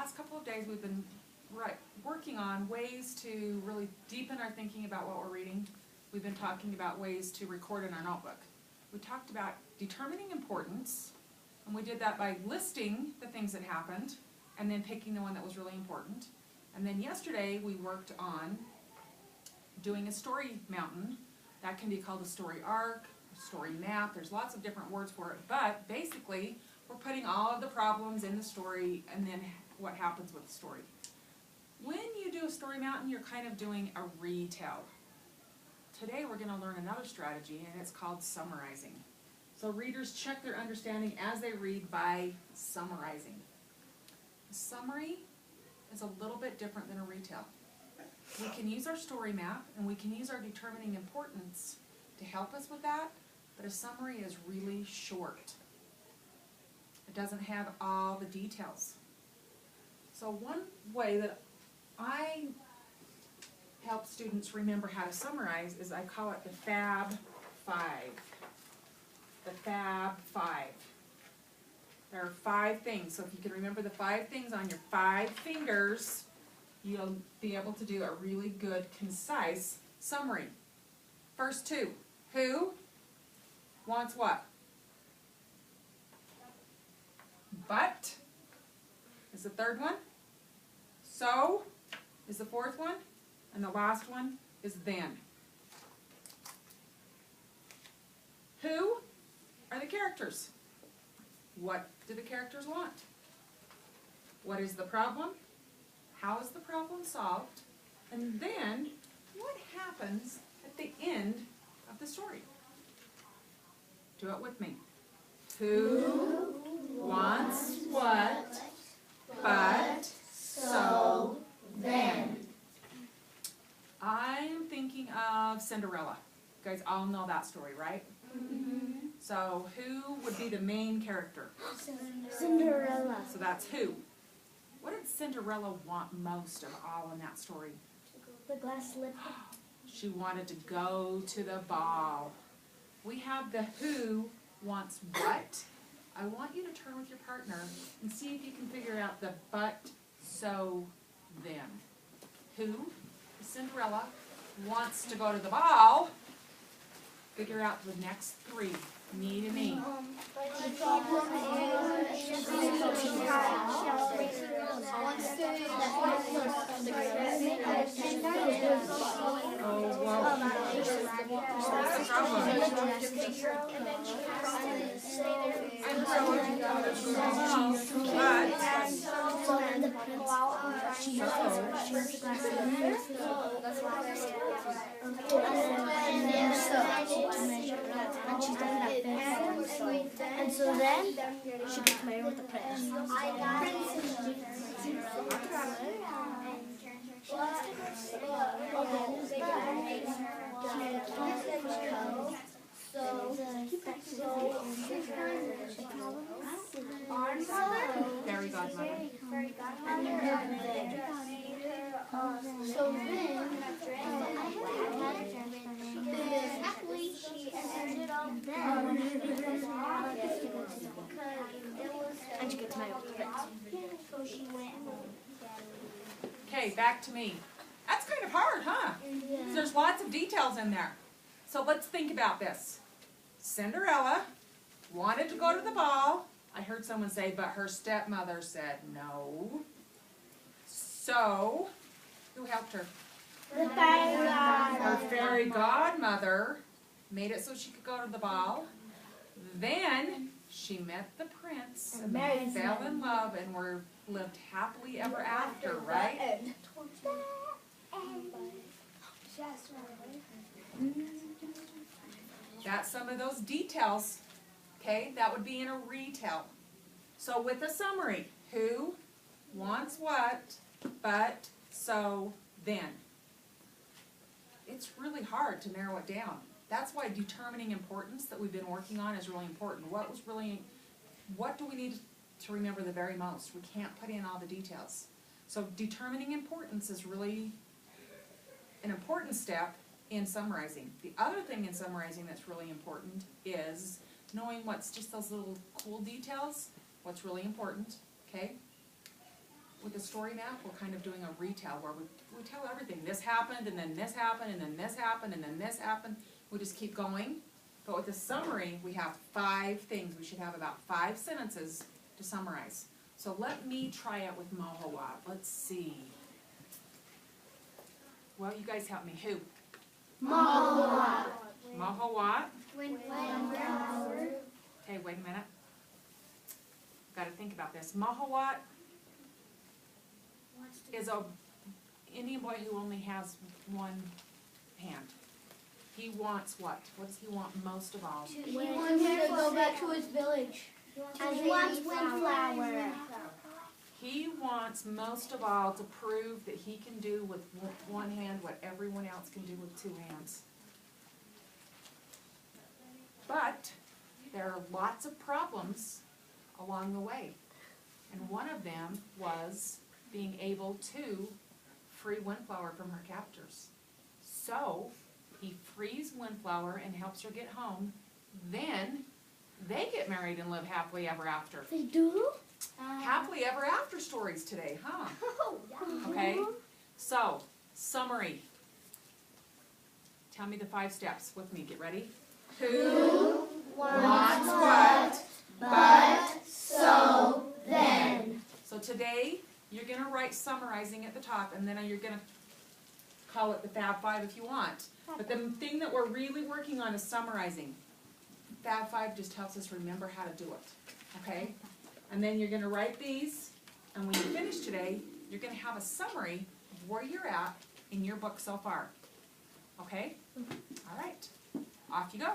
last couple of days we've been working on ways to really deepen our thinking about what we're reading. We've been talking about ways to record in our notebook. We talked about determining importance, and we did that by listing the things that happened and then picking the one that was really important. And then yesterday we worked on doing a story mountain. That can be called a story arc, a story map. There's lots of different words for it, but basically we're putting all of the problems in the story and then what happens with the story. When you do a story mountain, you're kind of doing a retell. Today we're going to learn another strategy, and it's called summarizing. So readers check their understanding as they read by summarizing. A summary is a little bit different than a retell. We can use our story map, and we can use our determining importance to help us with that, but a summary is really short. It doesn't have all the details. So one way that I help students remember how to summarize is I call it the Fab Five. The Fab Five. There are 5 things, so if you can remember the 5 things on your 5 fingers, you'll be able to do a really good, concise summary. First 2. Who wants what? But is the 3rd one. So is the 4th one. And the last one is then. Who are the characters? What do the characters want? What is the problem? How is the problem solved? And then, what happens at the end of the story? Do it with me. Who wants what, but, so, then. I'm thinking of Cinderella. You guys all know that story, right? Mm-hmm. So who would be the main character? Cinderella. So that's who. What did Cinderella want most of all in that story? The glass slipper. She wanted to go to the ball. We have the who wants what. I want you to turn with your partner and see if you can figure out the but, so, then. Who? Cinderella wants to go to the ball. Figure out the next 3. Me to me. Oh, wow. What's the problem? And so then she gets married with the prince. Fairy godmother. So then, happily she ended up and she gets married with the prince. So she went home. Okay, back to me. That's kind of hard, huh? Yeah. There's lots of details in there. So let's think about this. Cinderella wanted to go to the ball. I heard someone say, but her stepmother said no. So, who helped her? The fairy godmother. Her fairy godmother made it so she could go to the ball. Then she met the prince and they fell in love and lived happily ever after, right? That's some of those details. Okay, that would be in a retell. So with a summary, who wants what, but, so, then. It's really hard to narrow it down. That's why determining importance that we've been working on is really important. What do we need to remember the very most? We can't put in all the details. So determining importance is really an important step in summarizing. The other thing in summarizing that's really important is knowing what's just those little cool details, what's really important, okay? With the story map, we're kind of doing a retell where we tell everything. This happened, and then this happened, and then this happened, and then this happened. We just keep going. But with the summary, we have 5 things. We should have about 5 sentences to summarize. So let me try it with Mahawat. Let's see. Well, you guys help me. Who? Mahawat. Mahawat. Windflower. Okay, wait a minute. Got to think about this. Mahawat is a Indian boy who only has one hand. He wants what? What does he want most of all? He wants to go back to his village. And he wants Windflower. He wants most of all to prove that he can do with one hand what everyone else can do with 2 hands. But there are lots of problems along the way. And one of them was being able to free Windflower from her captors. So he frees Windflower and helps her get home. Then they get married and live happily ever after. They do? Happily ever after stories today, huh? Oh, yeah. Okay, so, summary. Tell me the 5 steps with me, get ready. Who Wants what, but so then. So today, you're gonna write summarizing at the top, and then you're gonna call it the Fab 5 if you want. But the thing that we're really working on is summarizing. Fab 5 just helps us remember how to do it, okay? And then you're gonna write these, and when you finish today, you're gonna have a summary of where you're at in your book so far. Okay? All right, off you go.